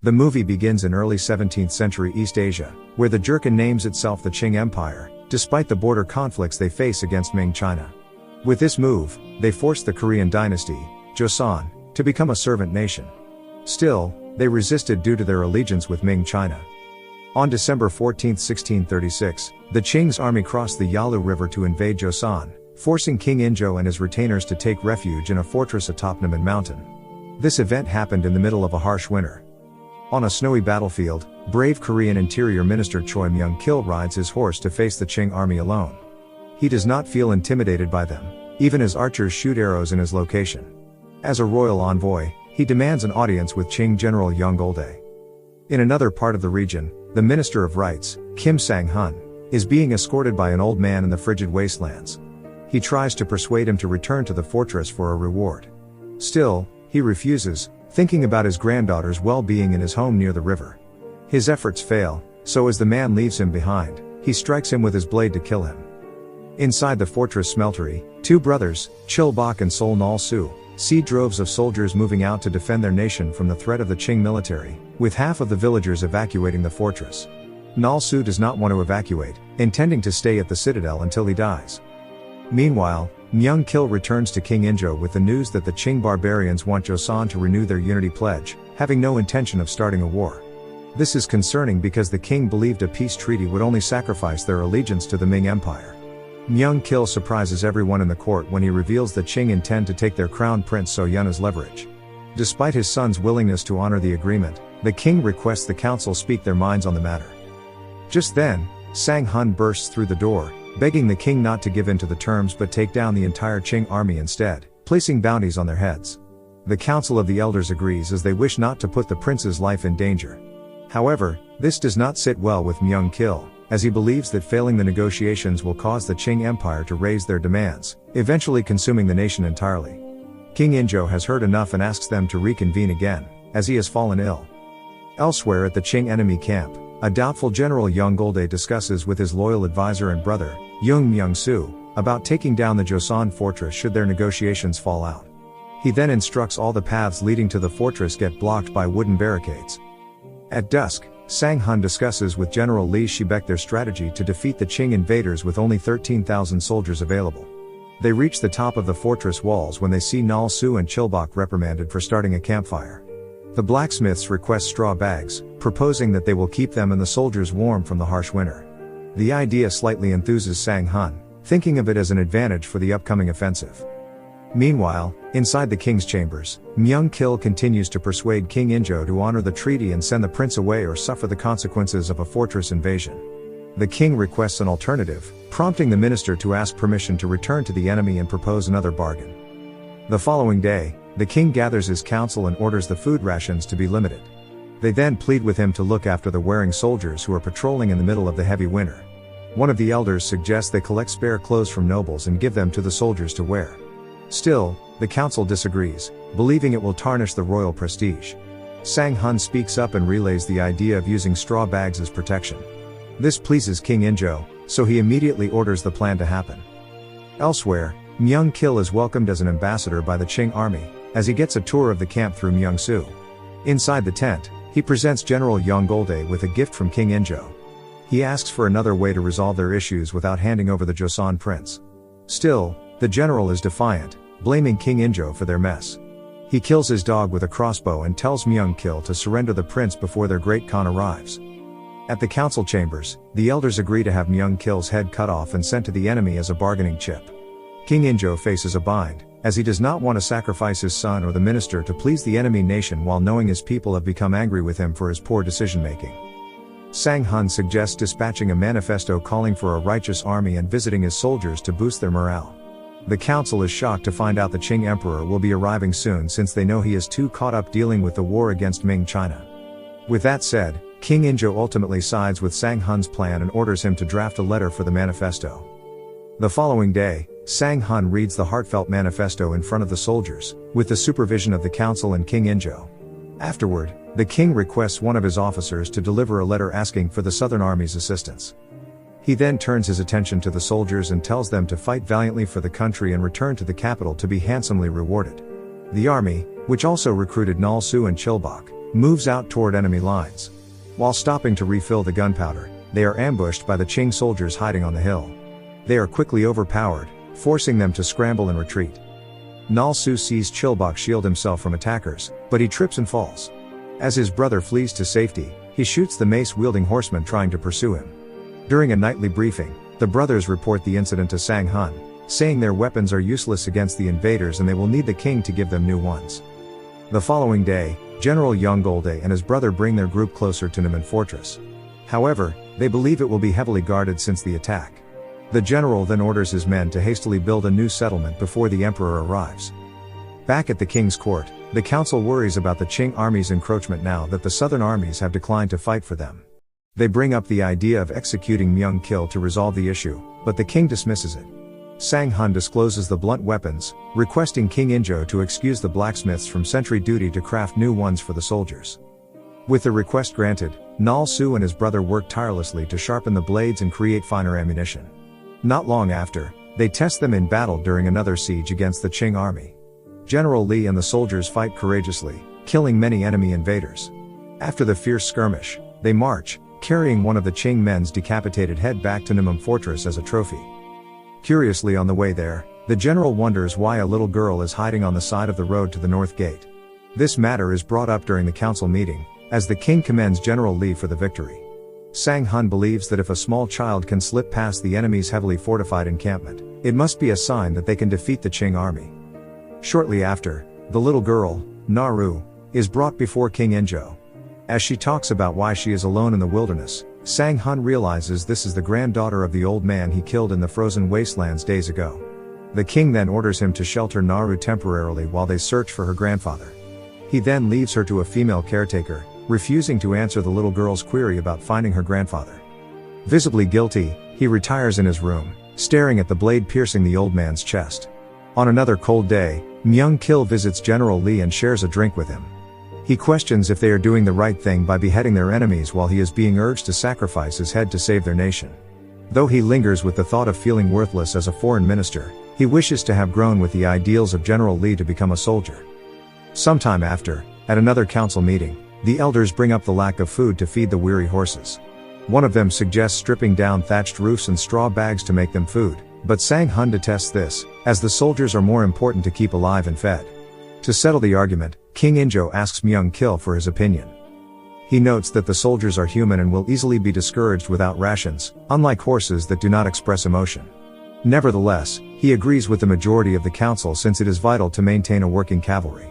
The movie begins in early 17th century East Asia, where the Jurchen names itself the Qing Empire, despite the border conflicts they face against Ming China. With this move, they forced the Korean dynasty, Joseon, to become a servant nation. Still, they resisted due to their allegiance with Ming China. On December 14, 1636, the Qing's army crossed the Yalu River to invade Joseon, forcing King Injo and his retainers to take refuge in a fortress atop Namen Mountain. This event happened in the middle of a harsh winter. On a snowy battlefield, brave Korean Interior Minister Choi Myung-kil rides his horse to face the Qing army alone. He does not feel intimidated by them, even as archers shoot arrows in his location. As a royal envoy, he demands an audience with Qing General Yeonggoldae. In another part of the region, the Minister of Rights, Kim Sang-hun, is being escorted by an old man in the frigid wastelands. He tries to persuade him to return to the fortress for a reward. Still, he refuses, thinking about his granddaughter's well-being in his home near the river. His efforts fail, so as the man leaves him behind, he strikes him with his blade to kill him. Inside the fortress smeltery, two brothers, Chilbok and Sol Nal-su, see droves of soldiers moving out to defend their nation from the threat of the Qing military, with half of the villagers evacuating the fortress. Nal-su does not want to evacuate, intending to stay at the citadel until he dies. Meanwhile, Myung-kil returns to King Injo with the news that the Qing barbarians want Joseon to renew their unity pledge, having no intention of starting a war. This is concerning because the king believed a peace treaty would only sacrifice their allegiance to the Ming Empire. Myung-kil surprises everyone in the court when he reveals that Qing intend to take their crown prince So-yun as leverage. Despite his son's willingness to honor the agreement, the king requests the council speak their minds on the matter. Just then, Sang-hun bursts through the door, begging the king not to give in to the terms but take down the entire Qing army instead, placing bounties on their heads. The Council of the Elders agrees as they wish not to put the prince's life in danger. However, this does not sit well with Myung-kil, as he believes that failing the negotiations will cause the Qing Empire to raise their demands, eventually consuming the nation entirely. King Injo has heard enough and asks them to reconvene again, as he has fallen ill. Elsewhere at the Qing enemy camp, a doubtful General Yeonggoldae discusses with his loyal advisor and brother, Young Myung-soo, about taking down the Joseon fortress should their negotiations fall out. He then instructs all the paths leading to the fortress get blocked by wooden barricades. At dusk, Sang-hun discusses with General Li Shibek their strategy to defeat the Qing invaders with only 13,000 soldiers available. They reach the top of the fortress walls when they see Nal-su and Chilbok reprimanded for starting a campfire. The blacksmiths request straw bags, proposing that they will keep them and the soldiers warm from the harsh winter. The idea slightly enthuses Sang-hun, thinking of it as an advantage for the upcoming offensive. Meanwhile, inside the king's chambers, Myung-kil continues to persuade King Injo to honor the treaty and send the prince away or suffer the consequences of a fortress invasion. The king requests an alternative, prompting the minister to ask permission to return to the enemy and propose another bargain. The following day, the king gathers his council and orders the food rations to be limited. They then plead with him to look after the wearing soldiers who are patrolling in the middle of the heavy winter. One of the elders suggests they collect spare clothes from nobles and give them to the soldiers to wear. Still, the council disagrees, believing it will tarnish the royal prestige. Sang-hun speaks up and relays the idea of using straw bags as protection. This pleases King Injo, so he immediately orders the plan to happen. Elsewhere, Myung-kil is welcomed as an ambassador by the Qing army, as he gets a tour of the camp through Myung-soo. Inside the tent, he presents General Yeonggoldae with a gift from King Injo. He asks for another way to resolve their issues without handing over the Joseon prince. Still, the general is defiant, blaming King Injo for their mess. He kills his dog with a crossbow and tells Myung-kil to surrender the prince before their great Khan arrives. At the council chambers, the elders agree to have Myung-kil's head cut off and sent to the enemy as a bargaining chip. King Injo faces a bind, as he does not want to sacrifice his son or the minister to please the enemy nation while knowing his people have become angry with him for his poor decision-making. Sang-hun suggests dispatching a manifesto calling for a righteous army and visiting his soldiers to boost their morale. The council is shocked to find out the Qing emperor will be arriving soon since they know he is too caught up dealing with the war against Ming China. With that said, King Injo ultimately sides with Sang-hun's plan and orders him to draft a letter for the manifesto. The following day, Sang-hun reads the heartfelt manifesto in front of the soldiers, with the supervision of the council and King Injo. Afterward, the king requests one of his officers to deliver a letter asking for the Southern Army's assistance. He then turns his attention to the soldiers and tells them to fight valiantly for the country and return to the capital to be handsomely rewarded. The army, which also recruited Nal-su and Chilbok, moves out toward enemy lines. While stopping to refill the gunpowder, they are ambushed by the Qing soldiers hiding on the hill. They are quickly overpowered, forcing them to scramble and retreat. Nalsu sees Chilbok shield himself from attackers, but he trips and falls. As his brother flees to safety, he shoots the mace-wielding horseman trying to pursue him. During a nightly briefing, the brothers report the incident to Sang Hun, saying their weapons are useless against the invaders and they will need the king to give them new ones. The following day, General Yonggolde and his brother bring their group closer to Niman Fortress. However, they believe it will be heavily guarded since the attack. The general then orders his men to hastily build a new settlement before the emperor arrives. Back at the king's court, the council worries about the Qing army's encroachment now that the southern armies have declined to fight for them. They bring up the idea of executing Myung Kil to resolve the issue, but the king dismisses it. Sang Hun discloses the blunt weapons, requesting King Injo to excuse the blacksmiths from sentry duty to craft new ones for the soldiers. With the request granted, Nal Su and his brother work tirelessly to sharpen the blades and create finer ammunition. Not long after, they test them in battle during another siege against the Qing army. General Li and the soldiers fight courageously, killing many enemy invaders. After the fierce skirmish, they march, carrying one of the Qing men's decapitated head back to Niman Fortress as a trophy. Curiously, on the way there, the general wonders why a little girl is hiding on the side of the road to the north gate. This matter is brought up during the council meeting, as the king commends General Li for the victory. Sang Hun believes that if a small child can slip past the enemy's heavily fortified encampment, it must be a sign that they can defeat the Qing army. Shortly after, the little girl, Naru, is brought before King Injo. As she talks about why she is alone in the wilderness, Sang Hun realizes this is the granddaughter of the old man he killed in the frozen wastelands days ago. The king then orders him to shelter Naru temporarily while they search for her grandfather. He then leaves her to a female caretaker, refusing to answer the little girl's query about finding her grandfather. Visibly guilty, he retires in his room, staring at the blade piercing the old man's chest. On another cold day, Myung Kil visits General Li and shares a drink with him. He questions if they are doing the right thing by beheading their enemies while he is being urged to sacrifice his head to save their nation. Though he lingers with the thought of feeling worthless as a foreign minister, he wishes to have grown with the ideals of General Li to become a soldier. Sometime after, at another council meeting, the elders bring up the lack of food to feed the weary horses. One of them suggests stripping down thatched roofs and straw bags to make them food, but Sang Hun detests this, as the soldiers are more important to keep alive and fed. To settle the argument, King Injo asks Myung Kil for his opinion. He notes that the soldiers are human and will easily be discouraged without rations, unlike horses that do not express emotion. Nevertheless, he agrees with the majority of the council since it is vital to maintain a working cavalry.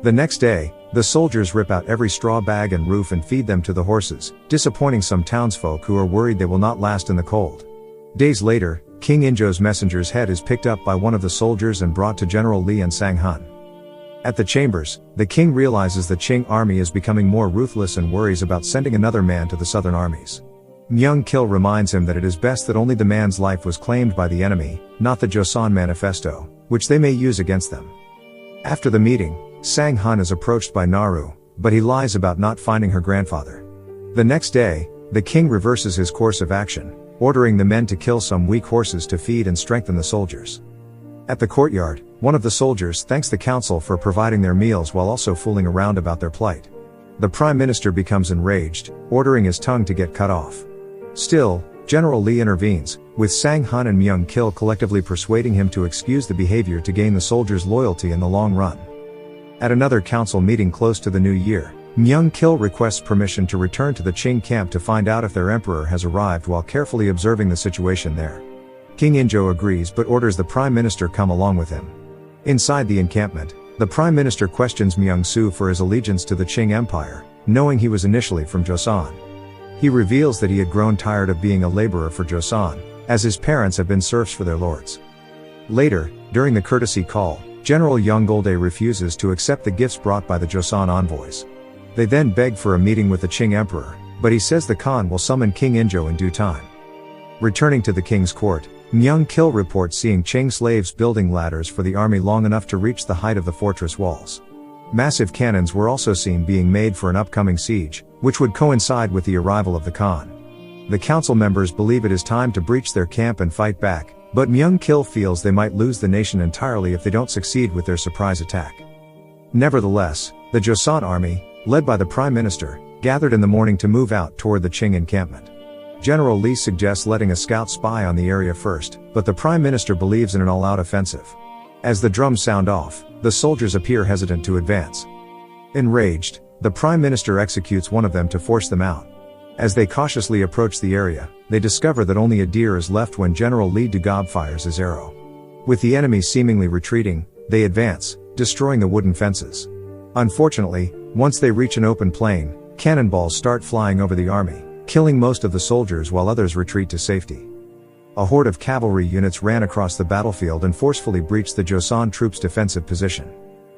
The next day, the soldiers rip out every straw bag and roof and feed them to the horses, disappointing some townsfolk who are worried they will not last in the cold. Days later, King Injo's messenger's head is picked up by one of the soldiers and brought to General Li and Sang Hun. At the chambers, the king realizes the Qing army is becoming more ruthless and worries about sending another man to the southern armies. Myung Kil reminds him that it is best that only the man's life was claimed by the enemy, not the Joseon Manifesto, which they may use against them. After the meeting, Sang Hun is approached by Naru, but he lies about not finding her grandfather. The next day, the king reverses his course of action, ordering the men to kill some weak horses to feed and strengthen the soldiers. At the courtyard, one of the soldiers thanks the council for providing their meals while also fooling around about their plight. The prime minister becomes enraged, ordering his tongue to get cut off. Still, General Li intervenes, with Sang Hun and Myung Kil collectively persuading him to excuse the behavior to gain the soldiers' loyalty in the long run. At another council meeting close to the new year, Myung Kil requests permission to return to the Qing camp to find out if their emperor has arrived while carefully observing the situation there. King Injo agrees but orders the prime minister come along with him. Inside the encampment, the prime minister questions Myung Su for his allegiance to the Qing Empire, knowing he was initially from Joseon. He reveals that he had grown tired of being a laborer for Joseon, as his parents have been serfs for their lords. Later, during the courtesy call, General Yonggolde refuses to accept the gifts brought by the Joseon envoys. They then beg for a meeting with the Qing emperor, but he says the Khan will summon King Injo in due time. Returning to the king's court, Myung Kil reports seeing Qing slaves building ladders for the army long enough to reach the height of the fortress walls. Massive cannons were also seen being made for an upcoming siege, which would coincide with the arrival of the Khan. The council members believe it is time to breach their camp and fight back, but Myung Kil feels they might lose the nation entirely if they don't succeed with their surprise attack. Nevertheless, the Joseon army, led by the Prime Minister, gathered in the morning to move out toward the Qing encampment. General Li suggests letting a scout spy on the area first, but the Prime Minister believes in an all-out offensive. As the drums sound off, the soldiers appear hesitant to advance. Enraged, the Prime Minister executes one of them to force them out. As they cautiously approach the area, they discover that only a deer is left when General Li Dugab fires his arrow. With the enemy seemingly retreating, they advance, destroying the wooden fences. Unfortunately, once they reach an open plain, cannonballs start flying over the army, killing most of the soldiers while others retreat to safety. A horde of cavalry units ran across the battlefield and forcefully breached the Joseon troops' defensive position.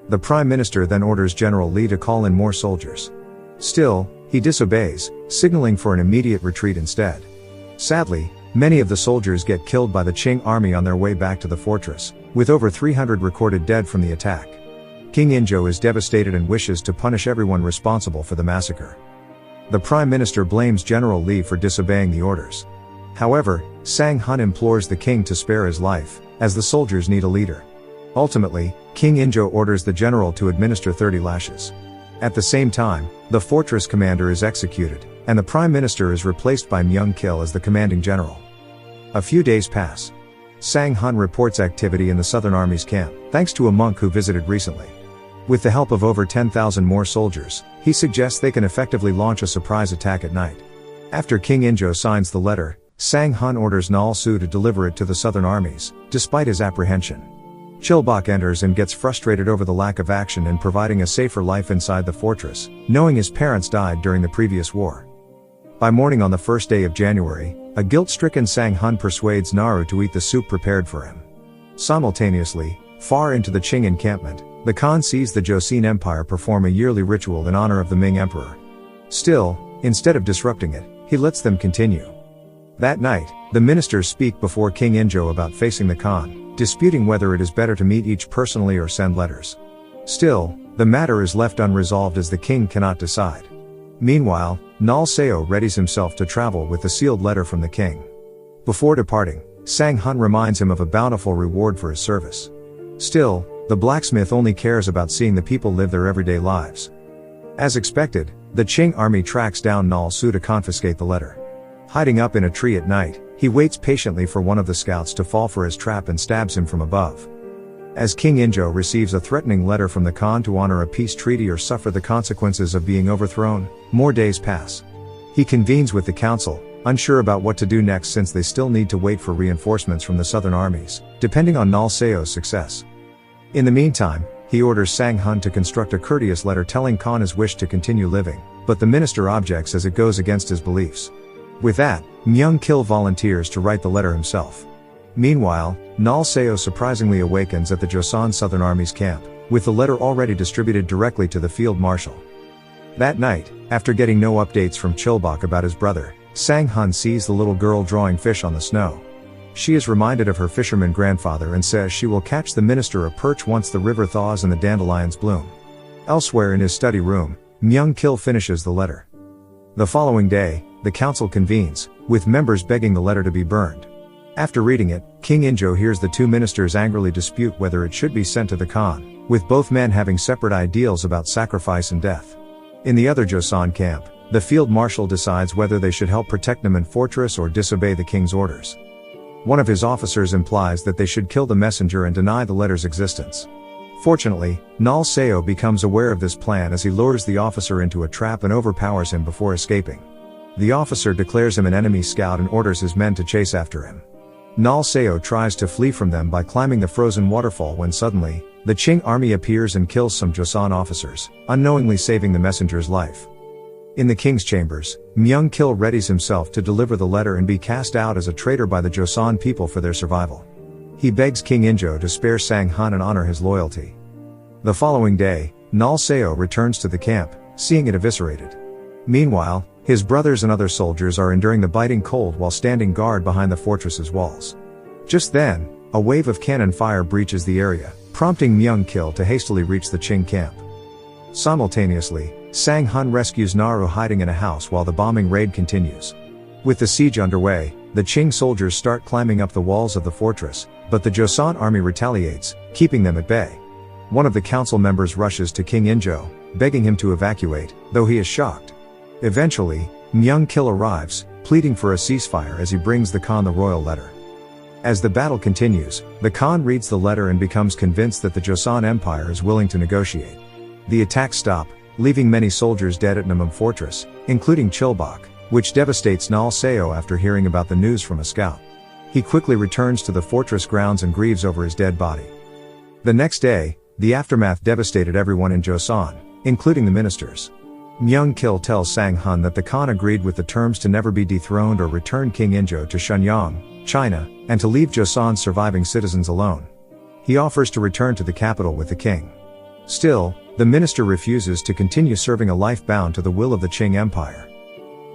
The Prime Minister then orders General Li to call in more soldiers. Still, he disobeys, signaling for an immediate retreat instead. Sadly, many of the soldiers get killed by the Qing army on their way back to the fortress, with over 300 recorded dead from the attack. King Injo is devastated and wishes to punish everyone responsible for the massacre. The Prime Minister blames General Li for disobeying the orders. However, Sang Hun implores the king to spare his life, as the soldiers need a leader. Ultimately, King Injo orders the general to administer 30 lashes. At the same time, the fortress commander is executed, and the Prime Minister is replaced by Myung-kil as the commanding general. A few days pass. Sang Hun reports activity in the Southern Army's camp, thanks to a monk who visited recently. With the help of over 10,000 more soldiers, he suggests they can effectively launch a surprise attack at night. After King Injo signs the letter, Sang Hun orders Nal Su to deliver it to the Southern armies, despite his apprehension. Chilbok enters and gets frustrated over the lack of action in providing a safer life inside the fortress, knowing his parents died during the previous war. By morning on the first day of January, a guilt-stricken Sang Hun persuades Naru to eat the soup prepared for him. Simultaneously, far into the Qing encampment, the Khan sees the Joseon Empire perform a yearly ritual in honor of the Ming Emperor. Still, instead of disrupting it, he lets them continue. That night, the ministers speak before King Injo about facing the Khan, disputing whether it is better to meet each personally or send letters. Still, the matter is left unresolved as the king cannot decide. Meanwhile, Nal Seo readies himself to travel with the sealed letter from the king. Before departing, Sang Hun reminds him of a bountiful reward for his service. Still, the blacksmith only cares about seeing the people live their everyday lives. As expected, the Qing army tracks down Nal Su to confiscate the letter. Hiding up in a tree at night, he waits patiently for one of the scouts to fall for his trap and stabs him from above. As King Injo receives a threatening letter from the Khan to honor a peace treaty or suffer the consequences of being overthrown, more days pass. He convenes with the council, unsure about what to do next since they still need to wait for reinforcements from the southern armies, depending on Nal Seo's success. In the meantime, he orders Sang Hun to construct a courteous letter telling Khan his wish to continue living, but the minister objects as it goes against his beliefs. With that, Myung-kil volunteers to write the letter himself. Meanwhile, Nal Seo surprisingly awakens at the Joseon Southern Army's camp, with the letter already distributed directly to the field marshal. That night, after getting no updates from Chilbok about his brother, Sang Hun sees the little girl drawing fish on the snow. She is reminded of her fisherman grandfather and says she will catch the minister a perch once the river thaws and the dandelions bloom. Elsewhere in his study room, Myung-kil finishes the letter. The following day, the council convenes, with members begging the letter to be burned. After reading it, King Injo hears the two ministers angrily dispute whether it should be sent to the Khan, with both men having separate ideals about sacrifice and death. In the other Joseon camp, the field marshal decides whether they should help protect Namen fortress or disobey the king's orders. One of his officers implies that they should kill the messenger and deny the letter's existence. Fortunately, Nal Seo becomes aware of this plan as he lures the officer into a trap and overpowers him before escaping. The officer declares him an enemy scout and orders his men to chase after him. Nal Seo tries to flee from them by climbing the frozen waterfall when suddenly, the Qing army appears and kills some Joseon officers, unknowingly saving the messenger's life. In the king's chambers, Myung-kil readies himself to deliver the letter and be cast out as a traitor by the Joseon people for their survival. He begs King Injo to spare Sang Hun and honor his loyalty. The following day, Nal Seo returns to the camp, seeing it eviscerated. Meanwhile, his brothers and other soldiers are enduring the biting cold while standing guard behind the fortress's walls. Just then, a wave of cannon fire breaches the area, prompting Myung-kil to hastily reach the Qing camp. Simultaneously, Sang Hun rescues Naru hiding in a house while the bombing raid continues. With the siege underway, the Qing soldiers start climbing up the walls of the fortress, but the Joseon army retaliates, keeping them at bay. One of the council members rushes to King Injo, begging him to evacuate, though he is shocked. Eventually, Myung-kil arrives, pleading for a ceasefire as he brings the Khan the royal letter. As the battle continues, the Khan reads the letter and becomes convinced that the Joseon Empire is willing to negotiate. The attacks stop, leaving many soldiers dead at Namum Fortress, including Chilbok, which devastates Nal Seo after hearing about the news from a scout. He quickly returns to the fortress grounds and grieves over his dead body. The next day, the aftermath devastated everyone in Joseon, including the ministers. Myung-kil tells Sang-hun that the Khan agreed with the terms to never be dethroned or return King Injo to Shenyang, China, and to leave Joseon's surviving citizens alone. He offers to return to the capital with the king. Still, the minister refuses to continue serving a life bound to the will of the Qing Empire.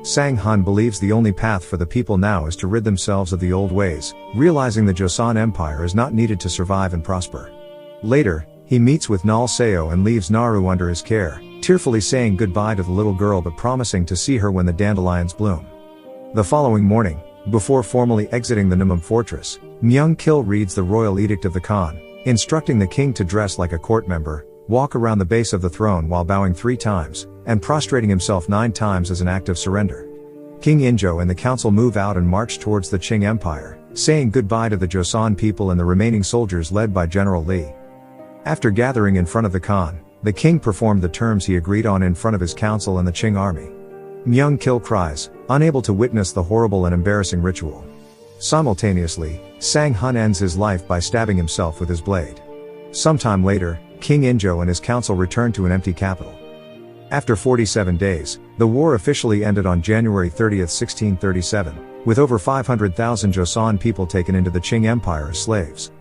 Sang-hun believes the only path for the people now is to rid themselves of the old ways, realizing the Joseon Empire is not needed to survive and prosper. Later, he meets with Nal Seo and leaves Naru under his care, tearfully saying goodbye to the little girl but promising to see her when the dandelions bloom. The following morning, before formally exiting the Namum Fortress, Myung-kil reads the royal edict of the Khan, instructing the king to dress like a court member, walk around the base of the throne while bowing 3 times, and prostrating himself 9 times as an act of surrender. King Injo and the council move out and march towards the Qing Empire, saying goodbye to the Joseon people and the remaining soldiers led by General Li. After gathering in front of the Khan, the king performed the terms he agreed on in front of his council and the Qing army. Myung-kil cries, unable to witness the horrible and embarrassing ritual. Simultaneously, Sang-hun ends his life by stabbing himself with his blade. Sometime later, King Injo and his council return to an empty capital. After 47 days, the war officially ended on January 30, 1637, with over 500,000 Joseon people taken into the Qing Empire as slaves.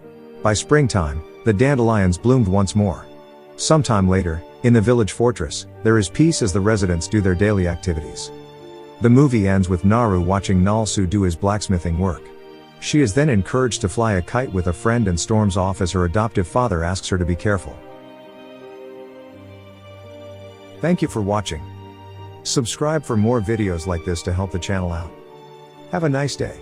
By springtime, the dandelions bloomed once more. Sometime later, in the village fortress, there is peace as the residents do their daily activities. The movie ends with Naru watching Nal-su do his blacksmithing work. She is then encouraged to fly a kite with a friend and storms off as her adoptive father asks her to be careful. Thank you for watching. Subscribe for more videos like this to help the channel out. Have a nice day.